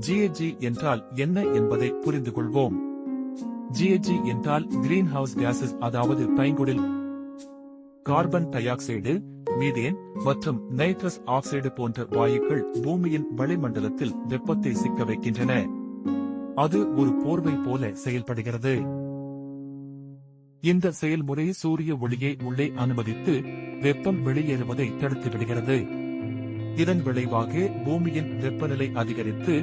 GHG என்றால் என்ன என்பதை புரிந்து கொள்வோம். GHG என்றால் கிரீன் ஹவுஸ் கேசஸ், அதாவது பைங்குடில் கார்பன் டை ஆக்சைடு, மீதேன் மற்றும் நைட்ரஸ் ஆக்சைடு போன்ற வாயுக்கள் பூமியின் வளிமண்டலத்தில் வெப்பத்தை சிக்க வைக்கின்றன. அது ஒரு போர்வை போல செயல்படுகிறது. இந்த செயல்முறை சூரிய ஒளியை உள்ளே அனுமதித்து வெப்பம் வெளியேறுவதை தடுத்துவிடுகிறது. இதன் விளைவாக பூமியின் வெப்பநிலை அதிகரித்து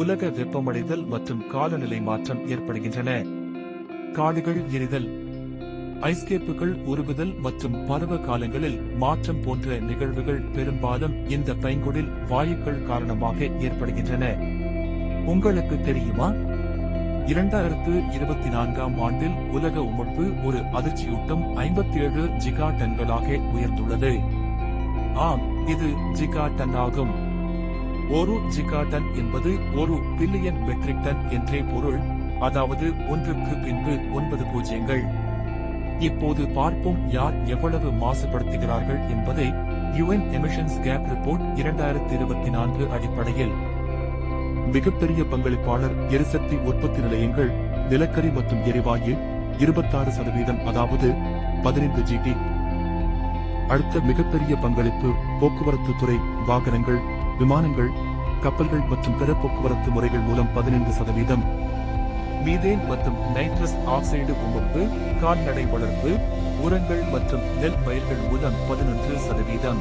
உலக வெப்பமடைதல் மற்றும் காலநிலை மாற்றம் ஏற்படுகின்றன. காடுகள் எரிதல், ஐஸ்கேப்புகள் உருகுதல் மற்றும் பருவ காலங்களில் மாற்றம் போன்ற நிகழ்வுகள் பெரும்பாலும் இந்த பைங்குடில் வாயுக்கள் காரணமாக ஏற்படுகின்றன. உங்களுக்கு தெரியுமா, 2024ஆம் ஆண்டில் உலக உமிழ்வு ஒரு அதிர்ச்சியூட்டும் 57 ஜிகாடன்களாக உயர்ந்துள்ளது. ஆம், இது ஜிகாடன் ஆகும். ஒரு ஜிகாடன் என்பது 1 பில்லியன் மெட்ரிக் டன் என்றே பொருள், அதாவது 1க்கு பின்பு 9 பூஜ்ஜியங்கள். இப்போது பார்ப்போம் யார் எவ்வளவு மாசுபடுத்துகிறார்கள் என்பதை UN எமிஷன்ஸ் கேப் ரிப்போர்ட் 2024 அடிப்படையில். மிகப்பெரிய பங்களிப்பாளர் எரிசக்தி உற்பத்தி நிலையங்கள், நிலக்கரி மற்றும் எரிவாயு 26%, அதாவது 15 GT. அடுத்த மிகப்பெரிய பங்களிப்பு போக்குவரத்து துறை, வாகனங்கள், விமானங்கள், கப்பல்கள் மற்றும் பிற போக்குவரத்து முறைகள் மூலம் 15%. மீதேன் மற்றும் நைட்ரஸ் ஆக்சைடு உமிழ்வு, கால்நடை வளர்ப்பு, உரங்கள் மற்றும் நெல் பயிர்கள் மூலம் 11%.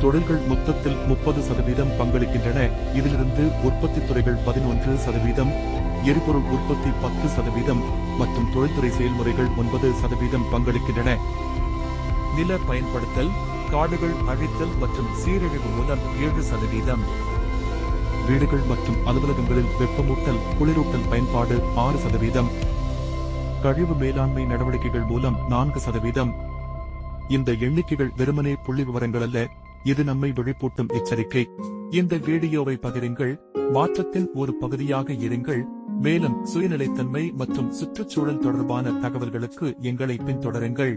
தொழில்கள் மொத்தத்தில் 30% பங்களிக்கின்றன. இதிலிருந்து உற்பத்தி துறைகள் 11%, எரிபொருள் உற்பத்தி 10% மற்றும் தொழில்துறை செயல்முறைகள் 9% பங்களிக்கின்றன. நில பயன்படுத்தல், காடுகள் அழித்தல் மற்றும் சீரழிவு மூலம் 7%. வீடுகள் மற்றும் அலுவலகங்களில் வெப்பமூட்டல், குளிரூட்டல் பயன்பாடு 6%. கழிவு மேலாண்மை நடவடிக்கைகள் மூலம் 4%. இந்த எண்ணிக்கைகள் வெறுமனே புள்ளி விவரங்கள் அல்ல, இது நம்மை விழிப்பூட்டும் எச்சரிக்கை. இந்த வீடியோவை பகிருங்கள், மாற்றத்தின் ஒரு பகுதியாக இருங்கள். மேலும் சுயநிலைத்தன்மை மற்றும் சுற்றுச்சூழல் தொடர்பான தகவல்களுக்கு எங்களை பின்தொடருங்கள்.